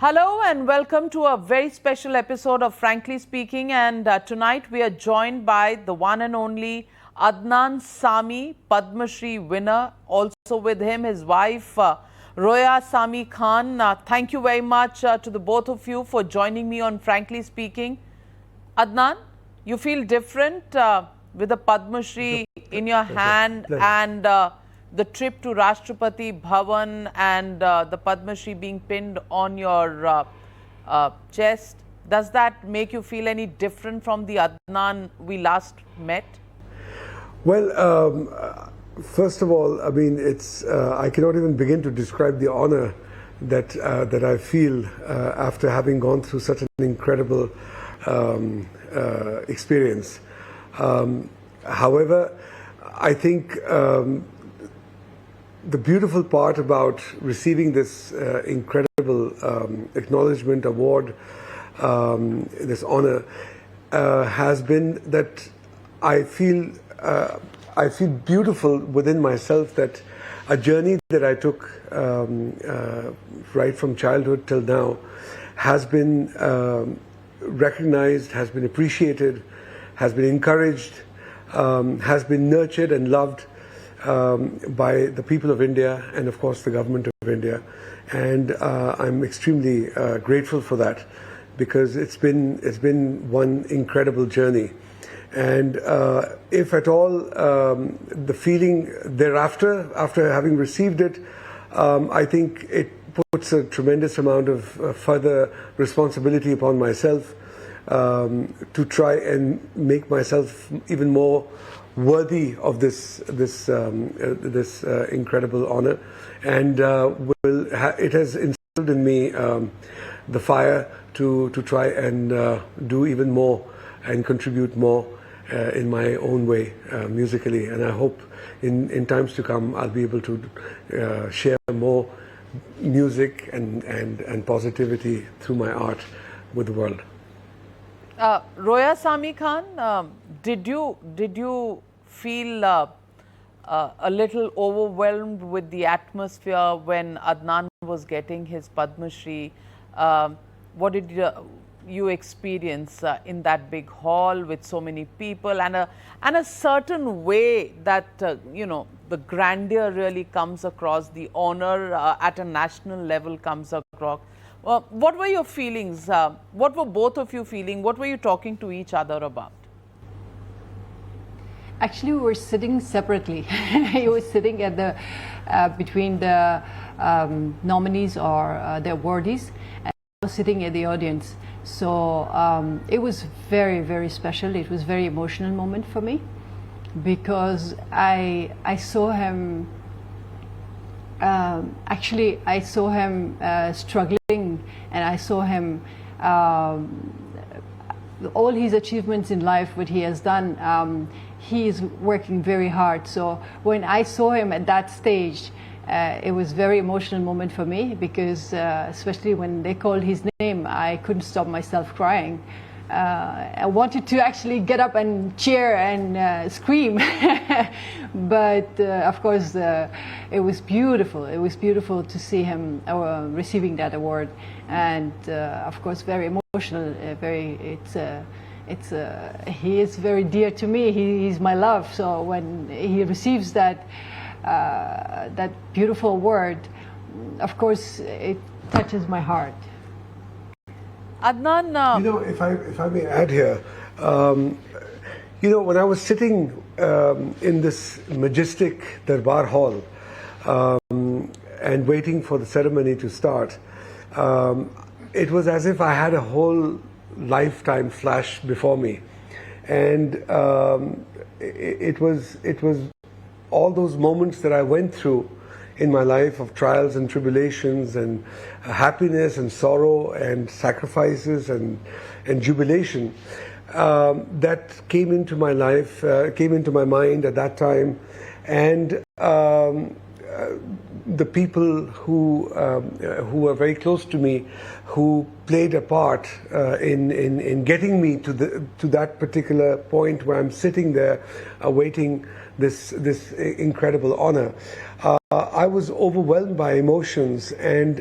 Hello and welcome to a very special episode of Frankly Speaking, and tonight we are joined by the one and only Adnan Sami, Padma Shri winner. Also with him his wife Roya Sami Khan. Thank you very much to the both of you for joining me on Frankly Speaking. Adnan, you feel different with the Padma Shri in your hand and the trip to Rashtrapati Bhavan and the Padma Shri being pinned on your chest. Does that make you feel any different from the Adnan we last met? Well, first of all, I mean, it's I cannot even begin to describe the honor that that I feel after having gone through such an incredible experience. However, I think the beautiful part about receiving this incredible acknowledgement, award, this honor, has been that I feel beautiful within myself that a journey that I took right from childhood till now has been recognized, has been appreciated, has been encouraged, has been nurtured and loved by the people of India and of course the government of India, and I'm extremely grateful for that, because it's been one incredible journey. And if at all the feeling thereafter, after having received it, I think it puts a tremendous amount of further responsibility upon myself to try and make myself even more worthy of this incredible honor, and it has instilled in me the fire to try and do even more and contribute more in my own way musically. And I hope in times to come I'll be able to share more music and positivity through my art with the world. Roya Sami Khan, did you feel a little overwhelmed with the atmosphere when Adnan was getting his Padma Shri? What did you experience in that big hall with so many people, and a certain way that you know, the grandeur really comes across, the honor at a national level comes across? What were your feelings? What were both of you feeling? What were you talking to each other about? Actually, we were sitting separately. He was sitting at the between the nominees or the awardees, and I was sitting at the audience. So it was very, very special. It was a very emotional moment for me, because I saw him. Actually, I saw him struggling, and I saw him all his achievements in life, what he has done. He is working very hard. So when I saw him at that stage, it was a very emotional moment for me, because especially when they called his name, I couldn't stop myself crying. I wanted to actually get up and cheer and scream, but of course it was beautiful. It was beautiful to see him receiving that award, and of course very emotional. He is very dear to me. He's my love. So when he receives that beautiful award, of course it touches my heart. Adnan, you know, if I may add here, you know, when I was sitting in this majestic Darbar hall and waiting for the ceremony to start, it was as if I had a whole lifetime flash before me, and it was all those moments that I went through in my life of trials and tribulations and happiness and sorrow and sacrifices and jubilation that came into my life, came into my mind at that time, and the people who were very close to me, who played a part in getting me to that particular point where I'm sitting there awaiting this incredible honor. I was overwhelmed by emotions, and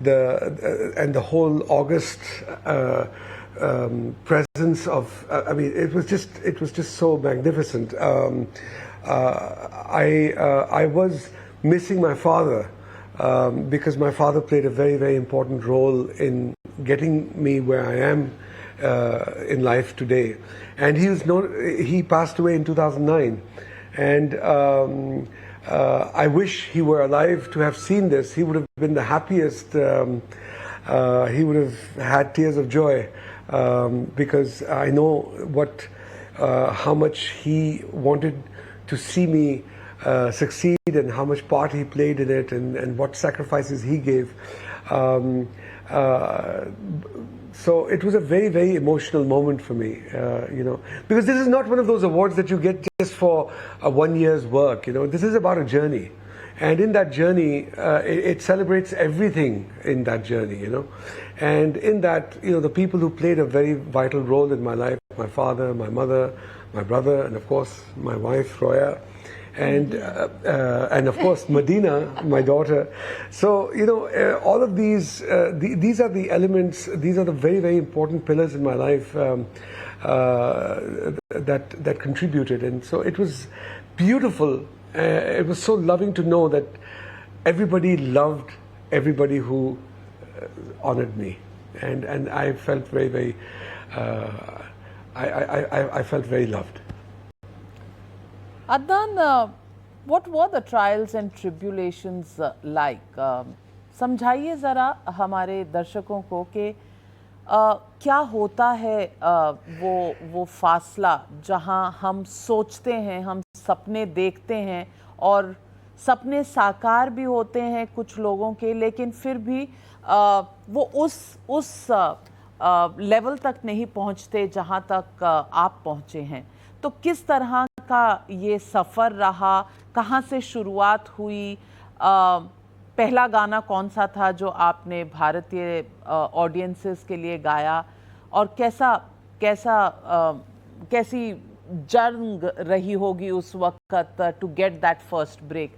the whole August presence of. I mean, it was just so magnificent. I was missing my father because my father played a very, very important role in getting me where I am in life today. And he passed away in 2009, and I wish he were alive to have seen this. He would have been the happiest. He would have had tears of joy because I know how much he wanted to see me succeed, and how much part he played in it, and what sacrifices he gave. So it was a very, very emotional moment for me, because this is not one of those awards that you get just for a 1 year's work. This is about a journey, and in that journey, it celebrates everything in that journey. And in that, the people who played a very vital role in my life: my father, my mother, my brother, and of course my wife Roya, and of course Medina, my daughter. So all of these these are the elements. These are the very, very important pillars in my life that contributed. And so it was beautiful. It was so loving to know that everybody loved everybody who honored me, and I felt very, very. I felt very loved. Adnan, what were the trials and tribulations like? समझाइए ज़रा हमारे दर्शकों को कि क्या होता है वो फासला जहां हम सोचते हैं, हम सपने देखते हैं और सपने साकार भी होते हैं कुछ लोगों के, लेकिन फिर भी वो उस लेवल तक नहीं पहुंचते जहां तक आप पहुंचे हैं. तो किस तरह का ये सफ़र रहा, कहाँ से शुरुआत हुई, पहला गाना कौन सा था जो आपने भारतीय ऑडियंसेस के लिए गाया, और कैसी जंग रही होगी उस वक्त to get that first break?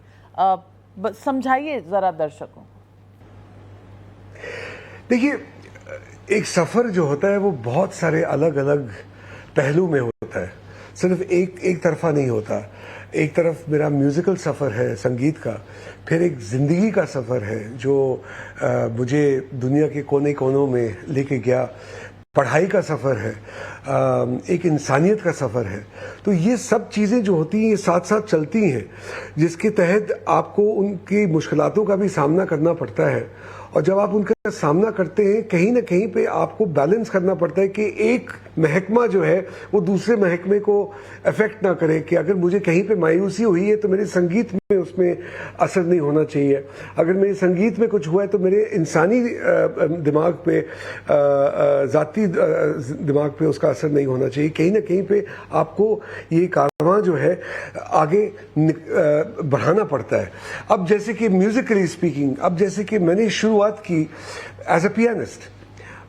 समझाइए ज़रा दर्शकों. देखिए, एक सफ़र जो होता है वो बहुत सारे अलग अलग पहलू में होता है, सिर्फ एक तरफा नहीं होता. एक तरफ मेरा म्यूज़िकल सफ़र है संगीत का, फिर एक ज़िंदगी का सफ़र है जो मुझे दुनिया के कोने कोनों में लेके गया, पढ़ाई का सफ़र है, एक इंसानियत का सफ़र है. तो ये सब चीज़ें जो होती हैं ये साथ साथ चलती हैं, जिसके तहत आपको उनकी मुश्किलातों का भी सामना करना पड़ता है. और जब आप उनका सामना करते हैं, कहीं ना कहीं पे आपको बैलेंस करना पड़ता है कि एक महकमा जो है वो दूसरे महकमे को अफेक्ट ना करे. कि अगर मुझे कहीं पे मायूसी हुई है तो मेरे संगीत में उसमें असर नहीं होना चाहिए. अगर मेरे संगीत में कुछ हुआ है तो मेरे इंसानी दिमाग पे, ज़ाती दिमाग पे उसका असर नहीं होना चाहिए. कहीं ना कहीं पे आपको ये कारवां जो है आगे बढ़ाना पड़ता है. अब जैसे कि म्यूज़िकली स्पीकिंग, अब जैसे कि मैंने शुरुआत की एज अ पियानिस्ट.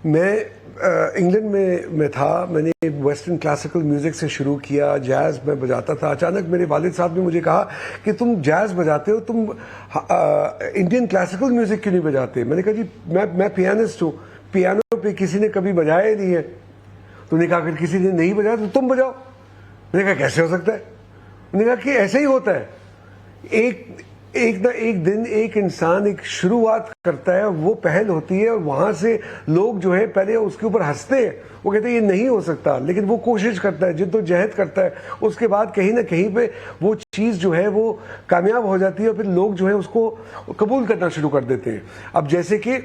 मैं इंग्लैंड में था, मैंने वेस्टर्न क्लासिकल म्यूज़िक से शुरू किया, जैज़ में बजाता था. अचानक मेरे वालिद साहब ने मुझे कहा कि तुम जैज़ बजाते हो, तुम इंडियन क्लासिकल म्यूज़िक क्यों नहीं बजाते? मैंने कहा जी मैं पियानिस्ट हूँ, पियानो पे किसी ने कभी बजाया ही नहीं है. तो उन्होंने कहा अगर किसी ने नहीं बजाया तो तुम बजाओ. मैंने कहा कैसे हो सकता है? उन्होंने कहा कि ऐसे ही होता है. एक दिन एक इंसान एक शुरुआत करता है, वो पहल होती है, और वहां से लोग जो है पहले उसके ऊपर हंसते हैं, वो कहते हैं ये नहीं हो सकता, लेकिन वो कोशिश करता है, जिद्दोजहद करता है. उसके बाद कहीं ना कहीं पे वो चीज़ जो है वो कामयाब हो जाती है, और फिर लोग जो है उसको कबूल करना शुरू कर देते हैं. अब जैसे कि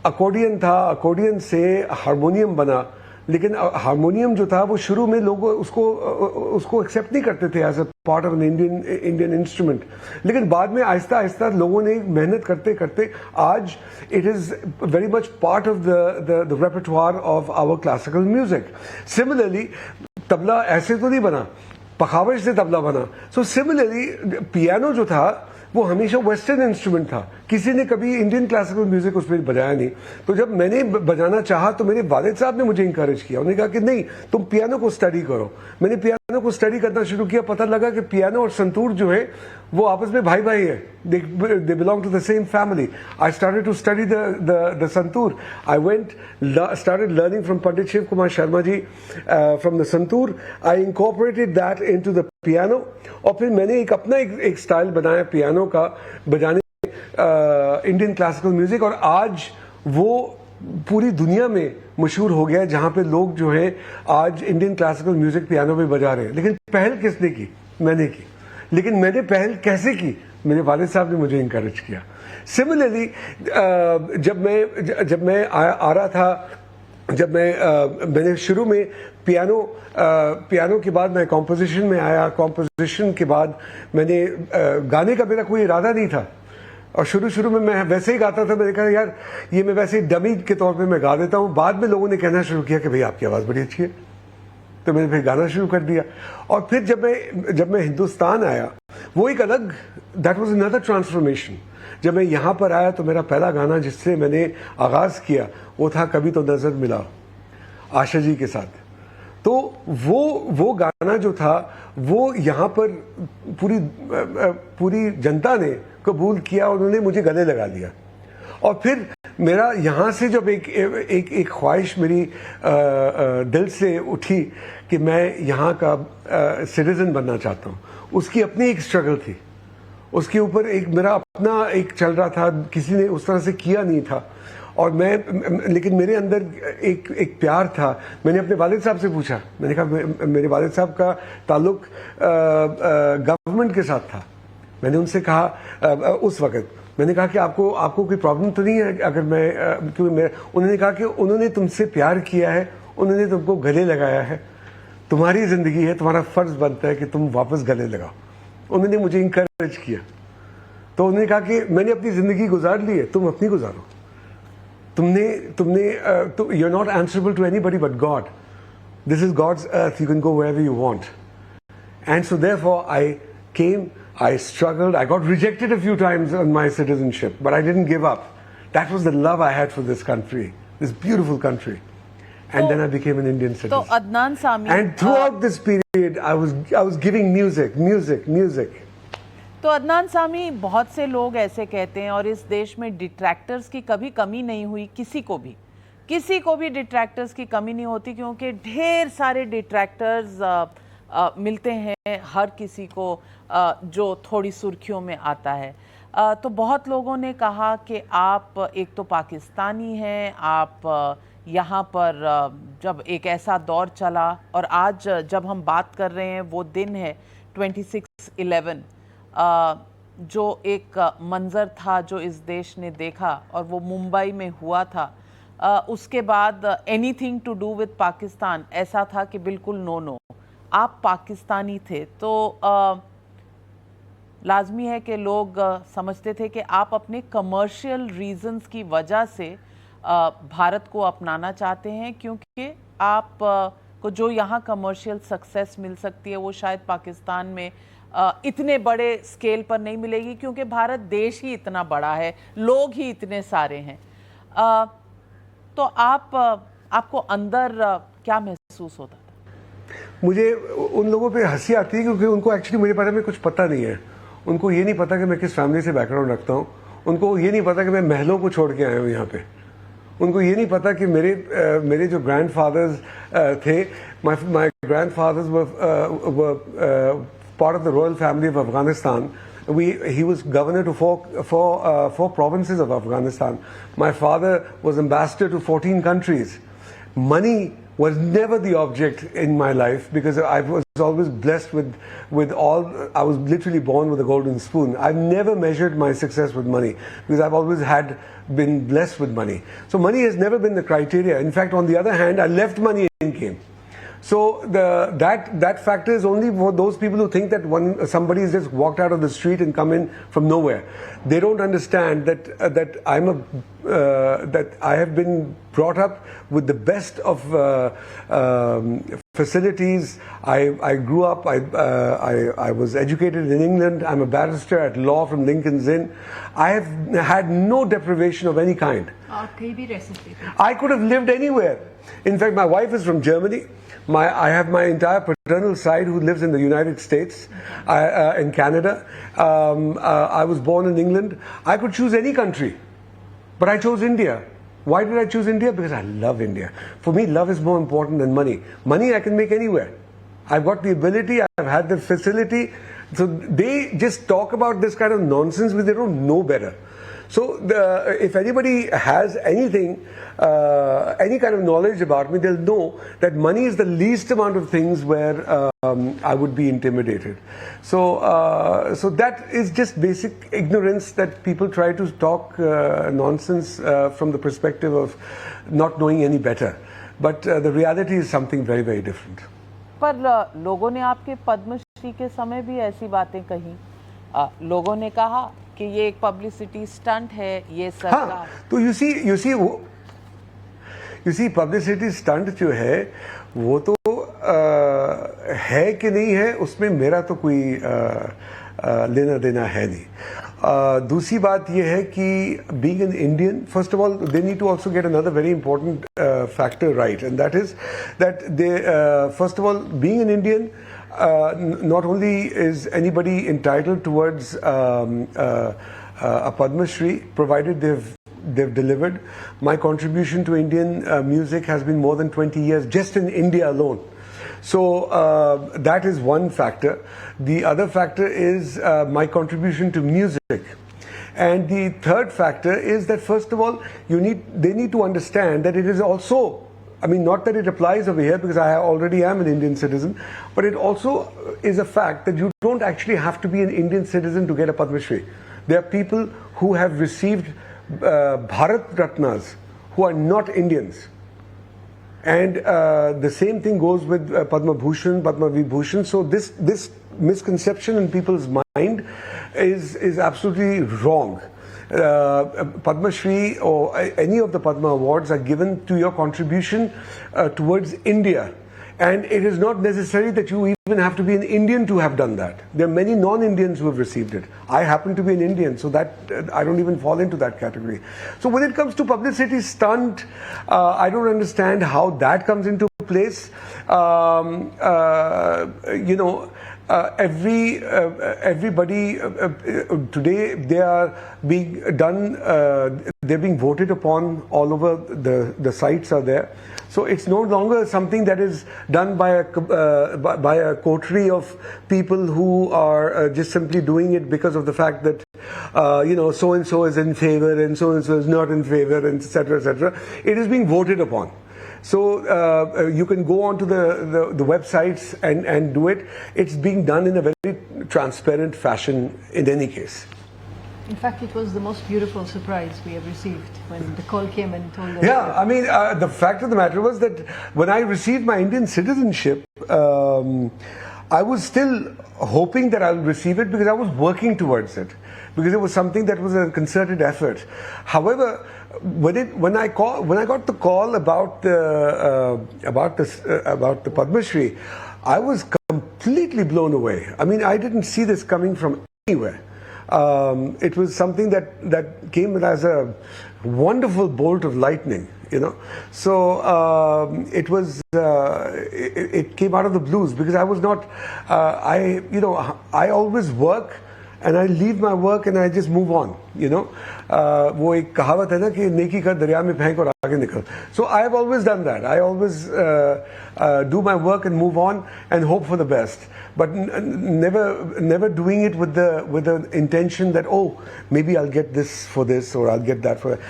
अकॉर्डियन था, अकॉर्डियन से हारमोनियम बना, लेकिन हारमोनियम जो था वो शुरू में लोग उसको एक्सेप्ट नहीं करते थे as a part of an Indian instrument. लेकिन बाद में आहिस्ता आहिस्ता लोगों ने मेहनत करते करते आज it is very much part of the repertoire of our classical music. Similarly tabla ऐसे तो नहीं बना, पखावज से तबला बना. So similarly, पियानो जो था वो हमेशा वेस्टर्न इंस्ट्रूमेंट था, किसी ने कभी इंडियन क्लासिकल म्यूजिक उसमें बजाया नहीं. तो जब मैंने बजाना चाहा तो मेरे वालिद साहब ने मुझे इंकरेज किया. उन्होंने कहा कि नहीं, तुम पियानो को स्टडी करो. मैंने पियानो को स्टडी करना शुरू किया. पता लगा कि पियानो और संतूर जो है वो आपस में भाई भाई है. They belong to the same family. I started to study the santoor. I went started learning from Pandit Shiv Kumar Sharma ji from the santoor. I incorporated that into the piano. और फिर मैंने एक अपना एक स्टाइल बनाया पियानो का बजाने, इंडियन क्लासिकल म्यूजिक. और आज वो पूरी दुनिया में मशहूर हो गया है, जहां पे लोग जो हैं आज इंडियन क्लासिकल म्यूजिक पियानो पे बजा रहे हैं. लेकिन पहल किसने की? मैंने की. लेकिन मैंने पहल कैसे की? मेरे वालिद साहब ने मुझे इंकरेज किया. सिमिलरली जब मैं आ रहा था, मैंने शुरू में पियानो के बाद मैं कॉम्पोजिशन में आया. कॉम्पोजिशन के बाद मैंने गाने का मेरा कोई इरादा नहीं था, और शुरू में मैं वैसे ही गाता था. मैंने कहा यार ये मैं वैसे ही डमी के तौर पे मैं गा देता हूँ. बाद में लोगों ने कहना शुरू किया कि भाई आपकी आवाज़ बड़ी अच्छी है, तो मैंने फिर गाना शुरू कर दिया. और फिर जब मैं हिंदुस्तान आया, वो एक अलग, दैट वाज अनदर ट्रांसफॉर्मेशन. जब मैं यहाँ पर आया तो मेरा पहला गाना जिससे मैंने आगाज़ किया वो था कभी तो नज़र मिला, आशा जी के साथ. तो वो गाना जो था वो यहाँ पर पूरी जनता ने कबूल किया, और उन्होंने मुझे गले लगा लिया. और फिर मेरा यहाँ से जब एक ख्वाहिश मेरी दिल से उठी कि मैं यहाँ का सिटीजन बनना चाहता हूँ. उसकी अपनी एक स्ट्रगल थी, उसके ऊपर एक मेरा अपना एक चल रहा था, किसी ने उस तरह से किया नहीं था. और लेकिन मेरे अंदर एक प्यार था. मैंने अपने वालिद साहब से पूछा. मैंने कहा, मेरे वालिद साहब का ताल्लुक गवर्नमेंट के साथ था. मैंने उनसे कहा उस वक्त, मैंने कहा कि आपको कोई प्रॉब्लम तो नहीं है अगर उन्होंने कहा कि उन्होंने तुमसे प्यार किया है, उन्होंने तुमको गले लगाया है, तुम्हारी जिंदगी है, तुम्हारा फर्ज बनता है कि तुम वापस गले लगाओ. उन्होंने मुझे इंकरेज किया. तो उन्होंने कहा कि मैंने अपनी जिंदगी गुजार ली है, तुम अपनी गुजारो. you're not answerable to anybody but God. This is God's earth. You can go wherever you want. And so therefore I came, I struggled, I got rejected a few times on my citizenship, but I didn't give up. That was the love I had for this country, this beautiful country. And then I became an Indian citizen. So Adnan Sami, and throughout this period, I was giving music. तो अदनान सामी, बहुत से लोग ऐसे कहते हैं, और इस देश में डिट्रैक्टर्स की कभी कमी नहीं हुई. किसी को भी डिट्रैक्टर्स की कमी नहीं होती, क्योंकि ढेर सारे डिट्रैक्टर्स मिलते हैं हर किसी को जो थोड़ी सुर्खियों में आता है. तो बहुत लोगों ने कहा कि आप एक तो पाकिस्तानी हैं, आप यहाँ पर जब एक ऐसा दौर चला, और आज जब हम बात कर रहे हैं वो दिन है 26/11, जो एक मंज़र था जो इस देश ने देखा, और वो मुंबई में हुआ था. उसके बाद anything to do with Pakistan ऐसा था कि बिल्कुल नो. आप पाकिस्तानी थे, तो लाजमी है कि लोग समझते थे कि आप अपने कमर्शियल रीजंस की वजह से भारत को अपनाना चाहते हैं, क्योंकि आप को जो यहाँ कमर्शियल सक्सेस मिल सकती है वो शायद पाकिस्तान में इतने बड़े स्केल पर नहीं मिलेगी, क्योंकि भारत देश ही इतना बड़ा है, लोग ही इतने सारे हैं. तो आपको अंदर क्या महसूस होता था? मुझे उन लोगों पे हंसी आती है, क्योंकि उनको एक्चुअली मेरे बारे में कुछ पता नहीं है. उनको ये नहीं पता कि मैं किस फैमिली से बैकग्राउंड रखता हूँ. उनको ये नहीं पता कि मैं महलों को छोड़ के आया हूँ यहाँ पे. उनको ये नहीं पता कि मेरे जो ग्रैंडफादर्स थे, my grandfathers were part of the royal family of Afghanistan. He was governor to four provinces of Afghanistan. My father was ambassador to 14 countries. Money was never the object in my life, because I was always blessed with all. I was literally born with a golden spoon. I've never measured my success with money, because I've always been blessed with money. So money has never been the criteria. In fact, on the other hand, I left money and came. So that factor is only for those people who think that somebody has just walked out of the street and come in from nowhere. They don't understand that I have been brought up with the best of facilities. I grew up, I was educated in England. I'm a barrister at law from Lincoln's Inn. I have had no deprivation of any kind. I could have lived anywhere. In fact, my wife is from Germany. I have my entire paternal side who lives in the United States, in Canada. I was born in England. I could choose any country, but I chose India. Why did I choose India? Because I love India. For me, love is more important than money. Money I can make anywhere. I've got the ability, I've had the facility. So they just talk about this kind of nonsense because they don't know better. So if anybody has anything, any kind of knowledge about me, they'll know that money is the least amount of things where I would be intimidated. So, so that is just basic ignorance that people try to talk nonsense from the perspective of not knowing any better. But the reality is something very, very different. पर लोगों ने आपके पद्मश्री के समय भी ऐसी बातें कही. लोगों ने कहा कि ये एक पब्लिसिटी स्टंट है, ये सरकार. हाँ, तो you see पब्लिसिटी स्टंट जो है वो तो है कि नहीं है उसमें मेरा तो कोई लेना देना है नहीं. दूसरी बात ये है कि being an Indian, first of all, they need to also get another very important factor right, and that is that they, first of all, being an Indian, not only is anybody entitled towards a Padma Shri, provided they've delivered. My contribution to Indian music has been more than 20 years, just in India alone. So that is one factor. The other factor is my contribution to music. And the third factor is that, first of all, they need to understand that it is also, I mean, not that it applies over here because I already am an Indian citizen, but it also is a fact that you don't actually have to be an Indian citizen to get a Padma Shri. There are people who have received Bharat Ratnas who are not Indians. And the same thing goes with Padma Bhushan, Padma Vibhushan. So this misconception in people's mind is absolutely wrong. Padma Shri or any of the Padma Awards are given to your contribution towards India. And it is not necessary that you even have to be an Indian to have done that. There are many non-Indians who have received it. I happen to be an Indian, so that I don't even fall into that category. So when it comes to publicity stunt, I don't understand how that comes into place. You know, everybody today, they are being done, they're being voted upon all over. The sites are there. So it's no longer something that is done by a coterie of people who are just simply doing it because of the fact that you know, so and so is in favor and so is not in favor, and etc., etc. It is being voted upon. So you can go onto the websites and do it. It's being done in a very transparent fashion in any case. In fact, it was the most beautiful surprise we have received when the call came and told us. Yeah, I mean, the fact of the matter was that when I received my Indian citizenship, I was still hoping that I'll receive it because I was working towards it, because it was something that was a concerted effort. However, when I got the call about the Padma Shri, I was completely blown away. I mean, I didn't see this coming from anywhere. It was something that came as a wonderful bolt of lightning, you know. So it was it came out of the blues because I was not I always work and I leave my work and I just move on, you know. वो एक कहावत है ना कि नेकी कर दरिया में फेंक और आगे निकल. So I have always done that. I always do my work and move on and hope for the best, but never doing it with the intention that, oh, maybe I'll get this for this or I'll get that for that.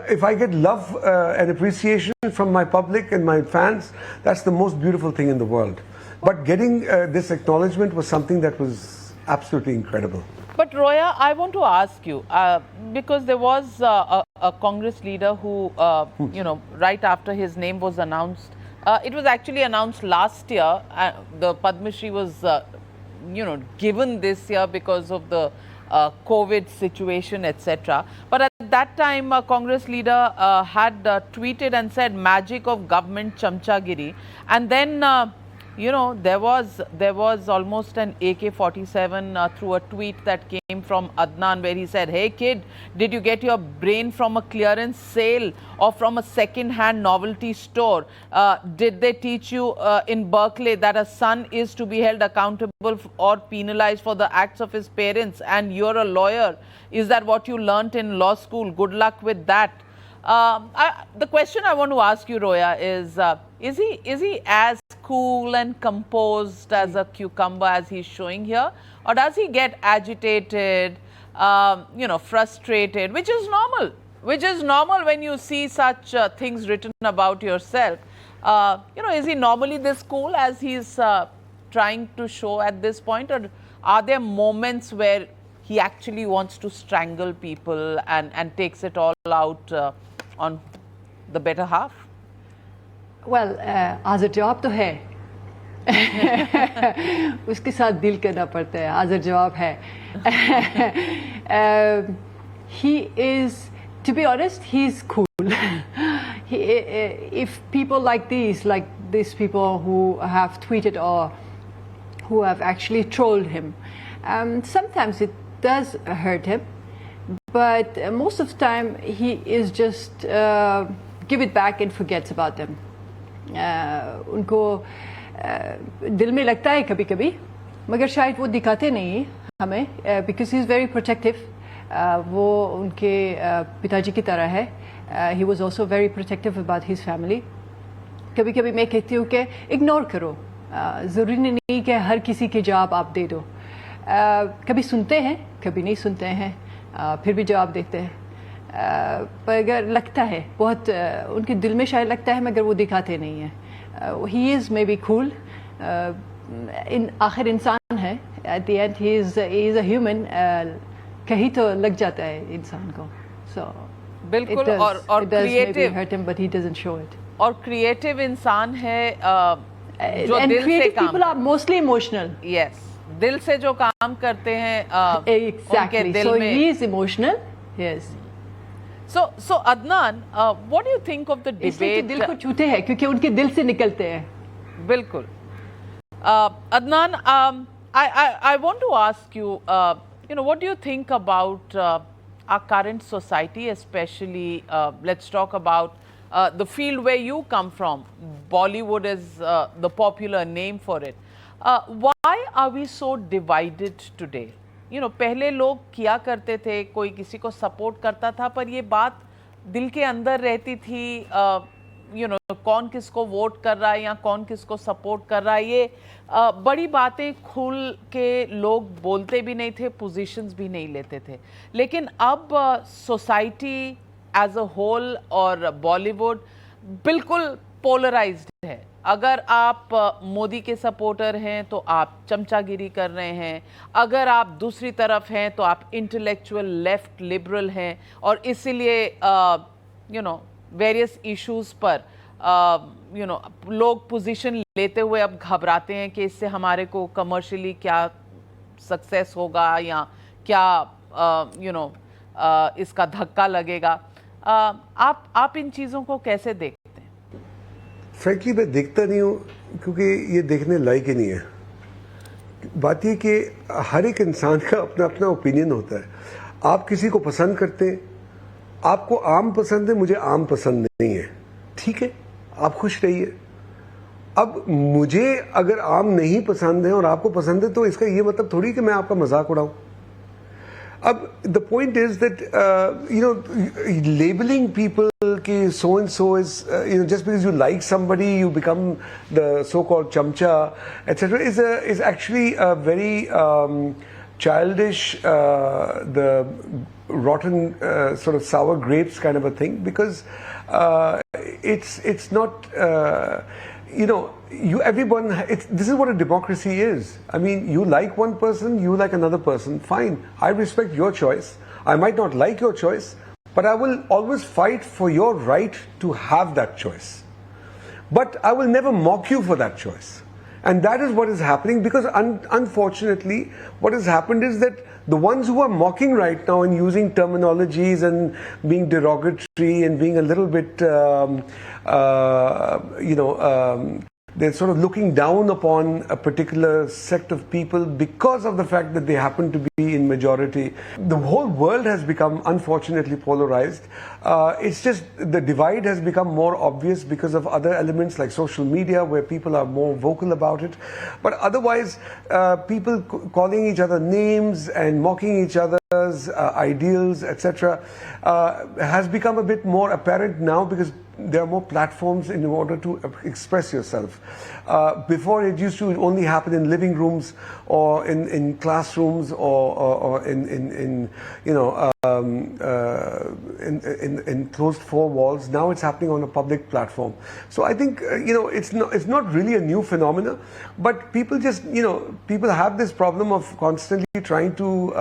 If I get love and appreciation from my public and my fans, that's the most beautiful thing in the world. But getting this acknowledgement was something that was absolutely incredible. But Roya, I want to ask you, because there was a Congress leader who, you know, right after his name was announced, it was actually announced last year, the Padma Shri was, you know, given this year because of the COVID situation, etc. But at that time a Congress leader had tweeted and said magic of government chamchagiri, and then there was almost an AK-47 through a tweet that came from Adnan, where he said, "Hey kid, did you get your brain from a clearance sale or from a second-hand novelty store? Did they teach you in Berkeley that a son is to be held accountable or penalized for the acts of his parents, and you're a lawyer? Is that what you learnt in law school? Good luck with that." The question I want to ask you, Roya, is he as cool and composed as a cucumber as he's showing here, or does he get agitated, frustrated, which is normal? Which is normal when you see such things written about yourself. Is he normally this cool as he's trying to show at this point, or are there moments where he actually wants to strangle people and takes it all out on the better half? Well, as a job तो है उसके साथ deal करना पड़ता है. as a job है. He is, to be honest, he's cool. If people like these people who have tweeted or who have actually trolled him, sometimes it does hurt him, but most of the time he is just give it back and forgets about them. उनको दिल में लगता है कभी कभी, मगर शायद वो दिखाते नहीं हमें, because he is very protective. वो उनके पिताजी की तरह है. He was also very protective about his family. कभी कभी मैं कहती हूँ कि इग्नोर करो, ज़रूरी नहीं कि हर किसी के जवाब आप दे दो. कभी सुनते हैं, कभी नहीं सुनते हैं, फिर भी जवाब देते हैं. पर अगर लगता है बहुत उनके दिल में शायद लगता है, मगर वो दिखाते नहीं हैं. He is may be cool, आखिर इंसान है. At the and he is a human. कहीं तो लग जाता है इंसान को. सो बिल्कुल. और creative hurt him but he doesn't show it. और क्रिएटिव इंसान है जो And दिल से creative काम. people are mostly emotional. Yes, दिल से जो काम करते हैं Exactly. उनके दिल So में. he is emotional. Yes. So Adnan, what do you think of the इसलिए तो debate? दिल को छूते हैं क्योंकि उनके दिल से निकलते हैं. बिल्कुल. Adnan, I want to ask you, what do you think about our current society, especially let's talk about the field where you come from. Bollywood is the popular name for it. Why are we so divided today? पहले लोग किया करते थे, कोई किसी को support करता था, पर ये बात दिल के अंदर रहती थी. कौन किसको वोट कर रहा है या कौन किसको सपोर्ट कर रहा है, ये बड़ी बातें खुल के लोग बोलते भी नहीं थे, पोजीशंस भी नहीं लेते थे. लेकिन अब सोसाइटी एज अ होल और बॉलीवुड बिल्कुल पोलराइज्ड है. अगर आप मोदी के सपोर्टर हैं तो आप चमचागिरी कर रहे हैं, अगर आप दूसरी तरफ हैं तो आप इंटेलेक्चुअल लेफ्ट लिबरल हैं, और इसीलिए वेरियस इश्यूज पर लोग पोजीशन लेते हुए अब घबराते हैं कि इससे हमारे को कमर्शियली क्या सक्सेस होगा या क्या इसका धक्का लगेगा. आप इन चीज़ों को कैसे देखते हैं? फ्रैंकली मैं देखता नहीं हूँ क्योंकि ये देखने लायक ही नहीं है. बात ये कि हर एक इंसान का अपना अपना ओपिनियन होता है. आप किसी को पसंद करते हैं, आपको आम पसंद है, मुझे आम पसंद नहीं है, ठीक है, आप खुश रहिए. अब मुझे अगर आम नहीं पसंद है और आपको पसंद है तो इसका ये मतलब थोड़ी कि मैं आपका मजाक उड़ाऊं. अब the point is that labeling people कि so and so is just because you like somebody you become the so-called chamcha etc. is actually a very childish, the rotten sort of sour grapes kind of a thing, because it's not everyone, this is what a democracy is. I mean, you like one person, you like another person, fine. I respect your choice. I might not like your choice, but I will always fight for your right to have that choice. But I will never mock you for that choice. And that is what is happening, because unfortunately what has happened is that the ones who are mocking right now and using terminologies and being derogatory and being a little bit, they're sort of looking down upon a particular sect of people because of the fact that they happen to be in majority. The whole world has become, unfortunately, polarized. It's just the divide has become more obvious because of other elements like social media, where people are more vocal about it. But otherwise, people calling each other names and mocking each other's ideals, etc., has become a bit more apparent now, because there are more platforms in order to express yourself. Before, it used to only happen in living rooms or in classrooms or in closed four walls. Now it's happening on a public platform. So I think it's not really a new phenomena, but people just people have this problem of constantly trying to.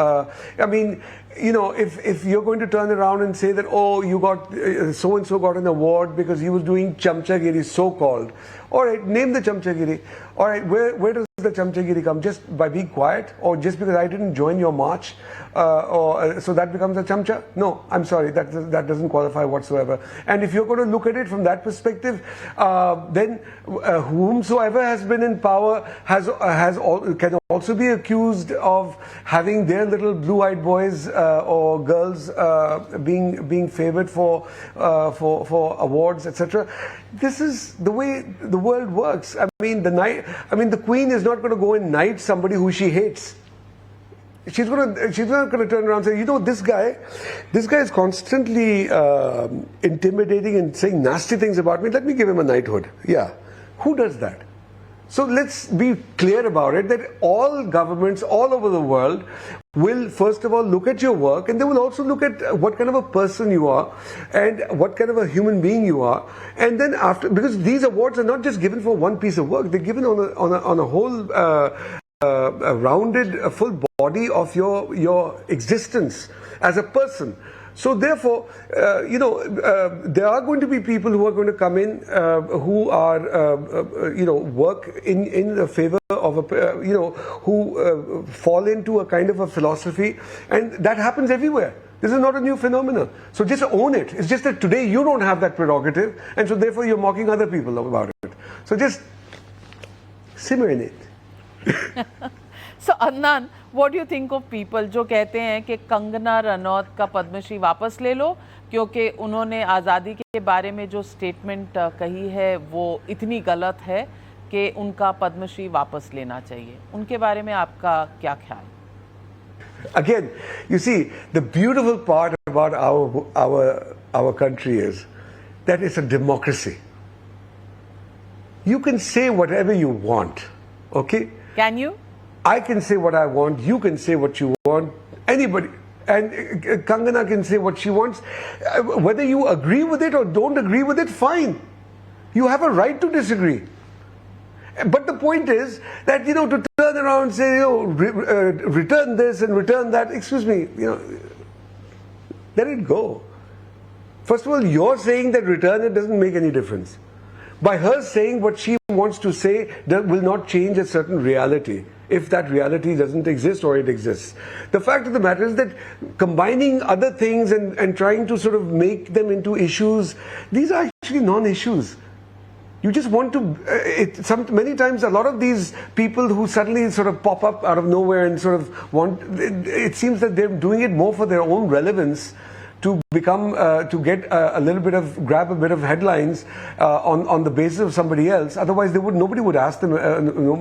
If you're going to turn around and say that, oh, you got so and so got an award because he was doing chamchagiri, so called. All right, name the chamchagiri. All right, where does the chamchagiri come? Just by being quiet, or just because I didn't join your march, so that becomes a chamcha? No, I'm sorry, that doesn't qualify whatsoever. And if you're going to look at it from that perspective, then whomsoever has been in power can also be accused of having their little blue-eyed boys or girls being favored for awards, etc. This is the way the world works. The Queen is not going to go and knight somebody who she hates. She's not going to turn around and say, this guy is constantly intimidating and saying nasty things about me. Let me give him a knighthood. Yeah, who does that? So let's be clear about it, that all governments all over the world will first of all look at your work, and they will also look at what kind of a person you are and what kind of a human being you are. And then after, because these awards are not just given for one piece of work, they're given on a whole a rounded, a full body of your existence as a person. So therefore, there are going to be people who are going to come in who are, work in the favor of who fall into a kind of a philosophy, and that happens everywhere. This is not a new phenomenon. So just own it. It's just that today you don't have that prerogative, and so therefore you're mocking other people about it. So just simmer in it. So Adnan, what do you think of people जो कहते हैं कि कंगना रनौत का पद्मश्री वापस ले लो, क्योंकि उन्होंने आज़ादी के बारे में जो स्टेटमेंट कही है वो इतनी गलत है कि उनका पद्मश्री वापस लेना चाहिए? उनके बारे में आपका क्या ख्याल? Again, you see, the beautiful part about our country is that it's a democracy. You can say whatever you want, okay? Can you? I can say what I want, you can say what you want, anybody. And Kangana can say what she wants. Whether you agree with it or don't agree with it, fine. You have a right to disagree. But the point is that, to turn around and say, return this and return that, excuse me, let it go. First of all, you're saying that return it doesn't make any difference. By her saying what she wants to say, that will not change a certain reality, if that reality doesn't exist or it exists. The fact of the matter is that combining other things and trying to sort of make them into issues, these are actually non-issues. You just want to, many times a lot of these people who suddenly sort of pop up out of nowhere and sort of it seems that they're doing it more for their own relevance, to become, to get grab a bit of headlines on the basis of somebody else. Otherwise, nobody would ask them,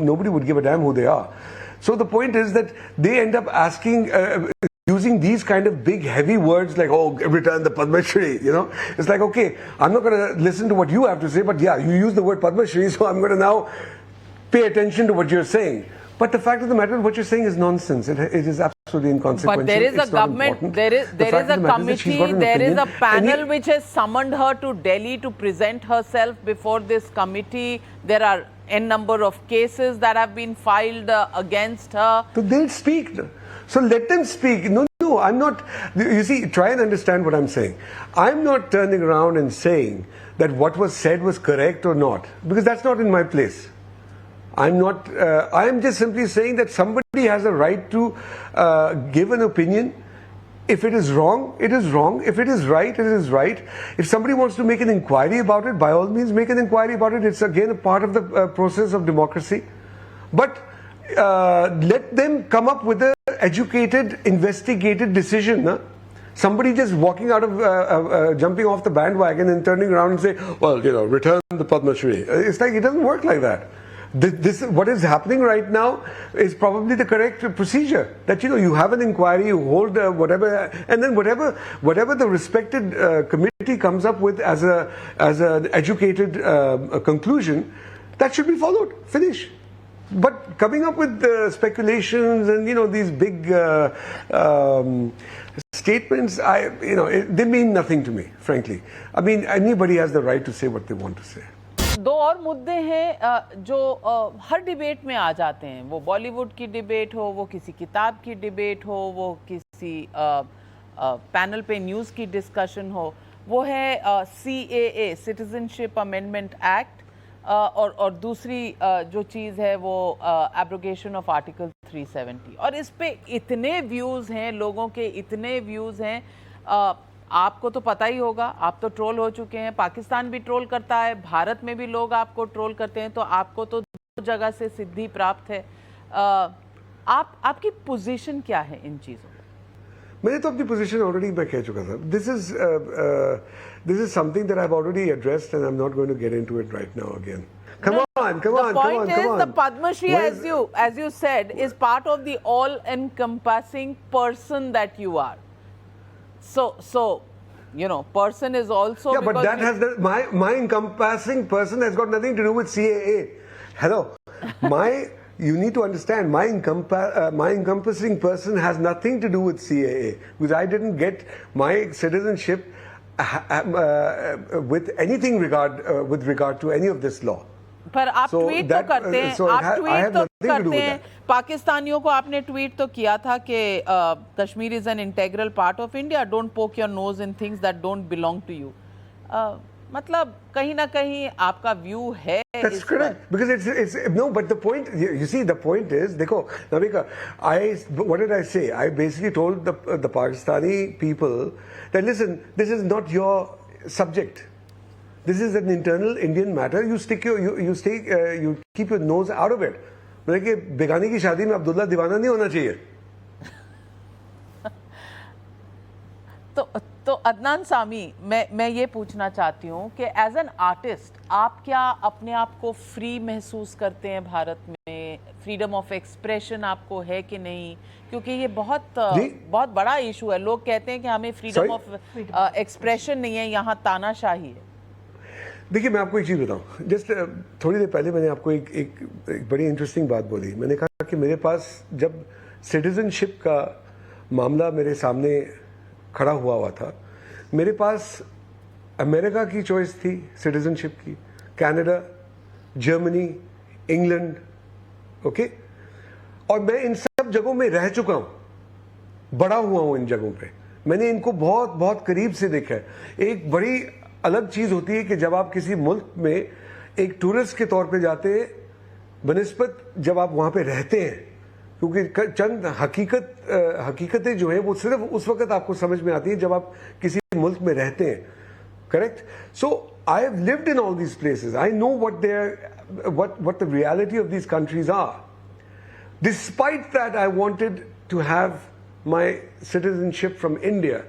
nobody would give a damn who they are. So the point is that they end up asking, using these kind of big, heavy words like, oh, return the Padma Shri, It's like, okay, I'm not going to listen to what you have to say, but yeah, you use the word Padma Shri, so I'm going to now pay attention to what you're saying. But the fact of the matter is, what you're saying is nonsense. It is absolutely inconsequential. But there is a government, there is a committee, there is a panel which has summoned her to Delhi to present herself before this committee. There are n number of cases that have been filed against her. So they'll speak. So let them speak. No, I'm not. You see, try and understand what I'm saying. I'm not turning around and saying that what was said was correct or not, because that's not in my place. I'm not. I am just simply saying that somebody has a right to give an opinion. If it is wrong, it is wrong. If it is right, it is right. If somebody wants to make an inquiry about it, by all means, make an inquiry about it. It's again a part of the process of democracy. But let them come up with an educated, investigated decision. Huh? Somebody just walking out of, jumping off the bandwagon and turning around and say, well, return the Padma Shri. It's like, it doesn't work like that. What is happening right now is probably the correct procedure. That you have an inquiry, you hold whatever, and then whatever the respected committee comes up with as an educated conclusion, that should be followed. Finish. But coming up with speculations and these big statements, they mean nothing to me, frankly. I mean, anybody has the right to say what they want to say. दो और मुद्दे हैं जो हर debate में आ जाते हैं, वो बॉलीवुड की डिबेट हो, वो किसी किताब की डिबेट हो, वो किसी पैनल पे न्यूज़ की डिस्कशन हो, वो है CAA सिटीजनशिप अमेंडमेंट एक्ट और दूसरी जो चीज़ है वो एब्रोगेशन ऑफ आर्टिकल 370। और इस पे इतने व्यूज़ हैं, लोगों के इतने व्यूज़ हैं, आपको तो पता ही होगा, आप तो ट्रोल हो चुके हैं, पाकिस्तान भी ट्रोल करता है, भारत में भी लोग आपको ट्रोल करते हैं, तो आपको तो दो जगह से सिद्धि प्राप्त है। आपकी पोजीशन क्या है इन चीज़ों में? मैंने तो अपनी पोजीशन ऑलरेडी मैं कह चुका था। This is something that I've already addressed and I'm not going to get into it right now again. Come on. The point is the Padma Shri, as you said, is part of the all-encompassing person that you are. So, person is also. Yeah, but that has my encompassing person has got nothing to do with CAA. Hello, you need to understand my encompassing person has nothing to do with CAA because I didn't get my citizenship with anything with regard to any of this law. पर आप tweet तो करते हैं, आप tweet तो करते हैं, पाकिस्तानियों को आपने ट्वीट तो किया था कि Kashmir is an integral part of India, don't poke your nose in things that don't belong to you. मतलब कहीं ना कहीं आपका व्यू है। That's correct because it's no, but the point, you see, the point is, देखो Navika, what did I say? I basically told the Pakistani people that listen, this is not your subject. This is an internal Indian matter. You keep your nose out of it. मतलब कि बेगानी की शादी में अब्दुल्ला दीवाना नहीं होना चाहिए। तो अदनान सामी, मैं ये पूछना चाहती हूँ कि एज एन आर्टिस्ट आप क्या अपने आप को फ्री महसूस करते हैं भारत में? फ्रीडम ऑफ एक्सप्रेशन आपको है कि नहीं? क्योंकि ये बहुत बड़ा इशू है। लोग कहते हैं कि हमें फ्रीडम ऑफ एक्सप्रेशन नहीं है, यहाँ तानाशाही है। देखिए, मैं आपको एक चीज़ बताऊं। जस्ट थोड़ी देर पहले मैंने आपको एक बड़ी इंटरेस्टिंग बात बोली। मैंने कहा कि मेरे पास जब सिटीजनशिप का मामला मेरे सामने खड़ा हुआ था, मेरे पास अमेरिका की चॉइस थी सिटीजनशिप की, कनाडा, जर्मनी, इंग्लैंड, ओके, और मैं इन सब जगहों में रह चुका हूं, बड़ा हुआ हूं इन जगहों पे। मैंने इनको बहुत बहुत करीब से देखा है। एक बड़ी अलग चीज होती है कि जब आप किसी मुल्क में एक टूरिस्ट के तौर पे जाते हैं बनिस्बत जब आप वहां पे रहते हैं, क्योंकि चंद हकीकतें जो है वो सिर्फ उस वक्त आपको समझ में आती है जब आप किसी मुल्क में रहते हैं। Correct? So I have lived in all these places, I know what the reality of these countries are. Despite that, I wanted to have my citizenship from India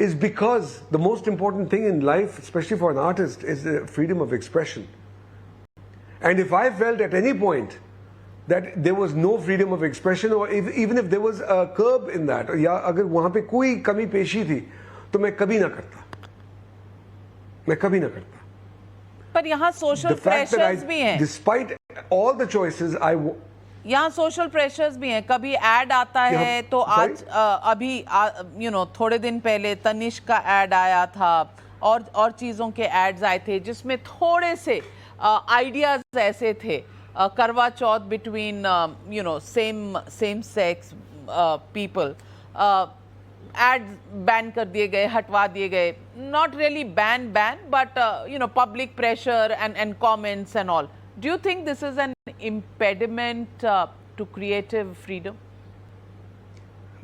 is because the most important thing in life, especially for an artist, is the freedom of expression. And if I felt at any point that there was no freedom of expression, or even if there was a curb in that, या अगर वहाँ पे कोई कमी पेशी थी, तो मैं कभी ना करता। पर यहाँ सोशल प्रेशर्स भी हैं। Despite all the choices, यहाँ सोशल प्रेशर्स भी हैं। कभी ऐड आता है तो आज अभी थोड़े दिन पहले तनिष्क का ऐड आया था और चीज़ों के एड्स आए थे जिसमें थोड़े से आइडियाज ऐसे थे, Karva Chauth between same sex people, ads ban कर दिए गए, हटवा दिए गए। Not really ban but public pressure and comments and all. Do you think this is an impediment to creative freedom?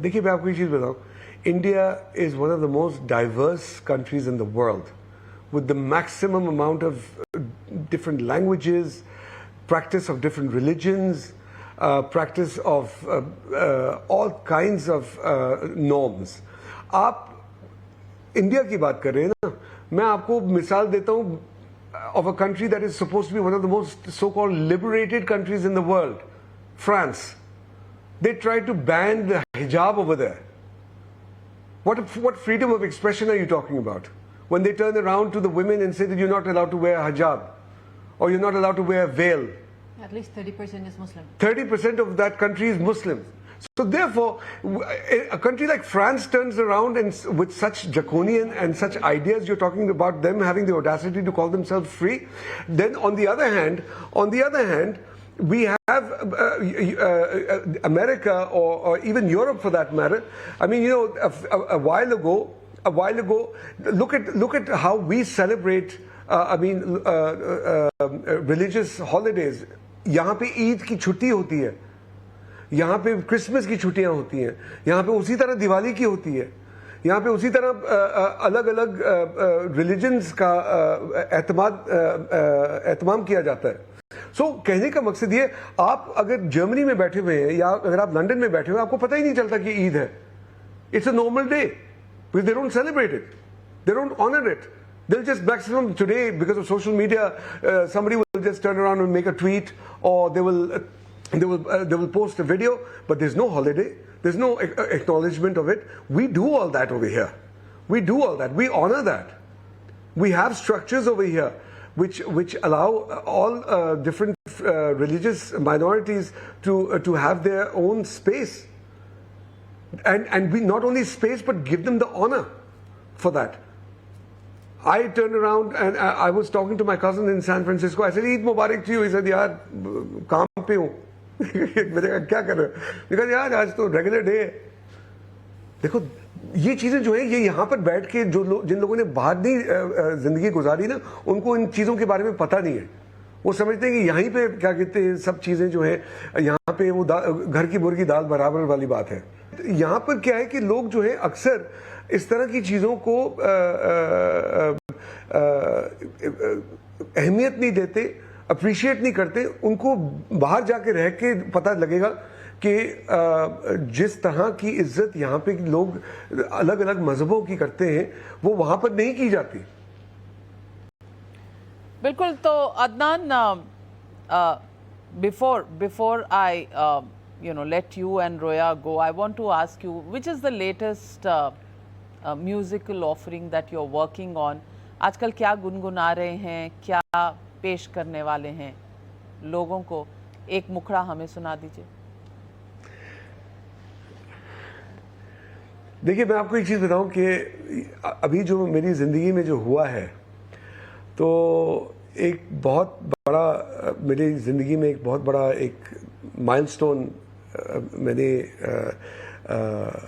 देखिए मैं आपको एक चीज़ बताऊं, India is one of the most diverse countries in the world, with the maximum amount of different languages, practice of different religions, practice of all kinds of norms. आप India की बात कर रहे हैं ना, मैं आपको मिसाल देता हूँ of a country that is supposed to be one of the most so-called liberated countries in the world, France. They tried to ban the hijab over there. What freedom of expression are you talking about? When they turn around to the women and say that you're not allowed to wear a hijab, or you're not allowed to wear a veil. At least 30% is Muslim. 30% of that country is Muslim. So therefore, a country like France turns around and with such draconian and such ideas, you're talking about them having the audacity to call themselves free. Then on the other hand, we have America or even Europe for that matter. I mean, you know, a while ago, look at how we celebrate. Religious holidays. यहाँ पे ईद की छुट्टी होती है, यहाँ पे Christmas की छुट्टियाँ होती हैं, यहाँ पे उसी तरह दिवाली की होती है, यहाँ पे उसी तरह अलग अलग रिलीजन्स का एहतमाम किया जाता है. सो कहने का मकसद ये, आप अगर जर्मनी में बैठे हुए हैं या अगर आप लंदन में बैठे हुए हैं, आपको पता ही नहीं चलता कि ईद है. It's a normal day because they don't celebrate it, they don't honour it. They'll just maximum today because of social media. Somebody will just turn around and make a tweet, or they will post a video. But there's no holiday. There's no acknowledgement of it. We do all that over here. We do all that. We honor that. We have structures over here which allow all different religious minorities to have their own space, and we not only space but give them the honor for that. I turned around and I was talking to my cousin in San Francisco. I said, Eid Mubarak to you. He said, यार काम पे हूँ. मैंने कहा क्या कर रहे हो? मैंने कहा यार आज तो रेगुलर डे है. देखो ये चीजें जो है, ये यहाँ पर बैठ के जिन लोगों ने बाहर नहीं जिंदगी गुजारी ना, उनको इन चीजों के बारे में पता नहीं है. वो समझते हैं कि यहीं पे क्या कहते हैं, सब चीजें जो है यहाँ पे वो घर की मुर्गी दाल बराबर वाली बात है. यहाँ पर क्या है कि लोग जो है अक्सर इस तरह की चीज़ों को अहमियत नहीं देते, अप्रिशिएट नहीं करते. उनको बाहर जाके रह के पता लगेगा कि जिस तरह की इज्जत यहाँ पे लोग अलग अलग मजहबों की करते हैं, वो वहाँ पर नहीं की जाती. बिल्कुल. तो Adnan, before I let you and Roya go, I want to ask you, which is the latest musical offering that you're working on? आजकल क्या गुनगुना रहे हैं, क्या पेश करने वाले हैं लोगों को? एक मुखड़ा हमें सुना दीजिए. देखिए मैं आपको एक चीज़ बताऊं कि अभी जो मेरी ज़िंदगी में जो हुआ है, तो एक बहुत बड़ा, मेरी ज़िंदगी में एक बहुत बड़ा एक माइलस्टोन मैंने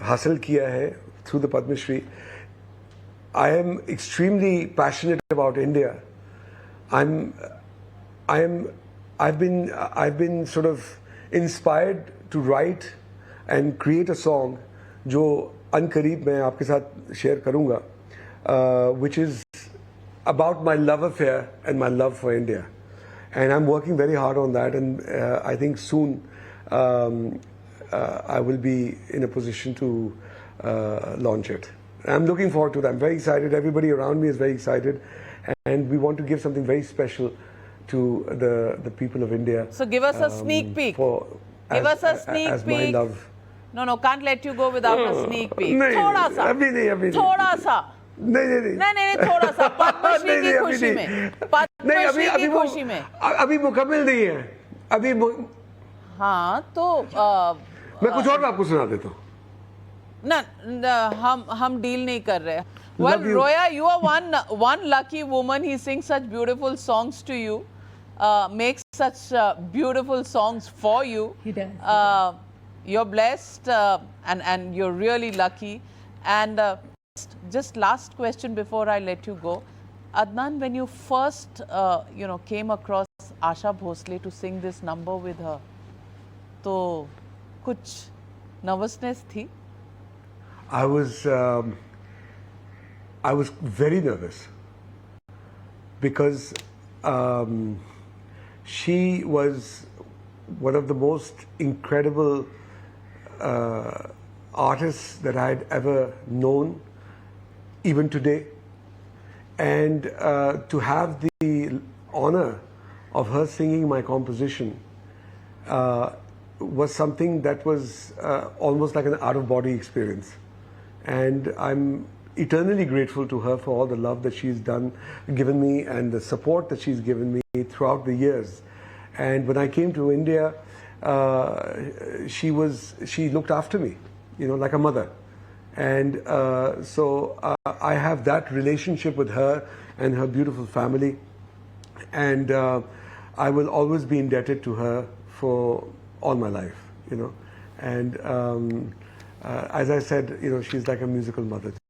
हासिल किया है through the Padma Shri. I am extremely passionate about India. I've been sort of inspired to write and create a song जो अनकरीब मैं आपके साथ शेयर करूँगा, which is about my love affair and my love for India. And I'm working very hard on that, and I think soon I will be in a position to launch it. I'm looking forward to that. I'm very excited. Everybody around me is very excited, and we want to give something very special to the people of India. So give us a sneak peek. Give us a sneak as peek. My love. No, can't let you go without a sneak peek. नहीं, थोड़ा सा. अभी नहीं. थोड़ा सा. नहीं, थोड़ा सा. पद्मश्री की खुशी में. पद्मश्री की खुशी में. अभी मुकम्मल नहीं है. अभी हाँ तो मैं कुछ और आपको सुना देता हूँ. ना हम डील नहीं कर रहे. Well, Roya, you are one lucky woman. He sings such beautiful songs to you, makes such beautiful songs for you. He does. You're blessed, and you're really lucky. And just last question before I let you go, Adnan, when you first came across Asha Bhosle to sing this number with her. तो कुछ nervousness थी? I was very nervous because she was one of the most incredible artists that I had ever known, even today. And to have the honor of her singing my composition was something that was almost like an out-of-body experience. And I'm eternally grateful to her for all the love that she's given me, and the support that she's given me throughout the years. And when I came to India, she looked after me, like a mother. And so I have that relationship with her and her beautiful family. And I will always be indebted to her for all my life, And as I said, she's like a musical mother to me.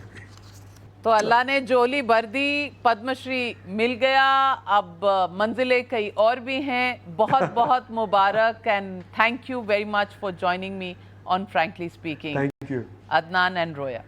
तो अल्लाह ने जोली भर दी, पद्मश्री मिल गया, अब मंजिलें कई और भी हैं. बहुत बहुत मुबारक, and thank you very much for joining me on Frankly Speaking. Thank you. Adnan and Roya.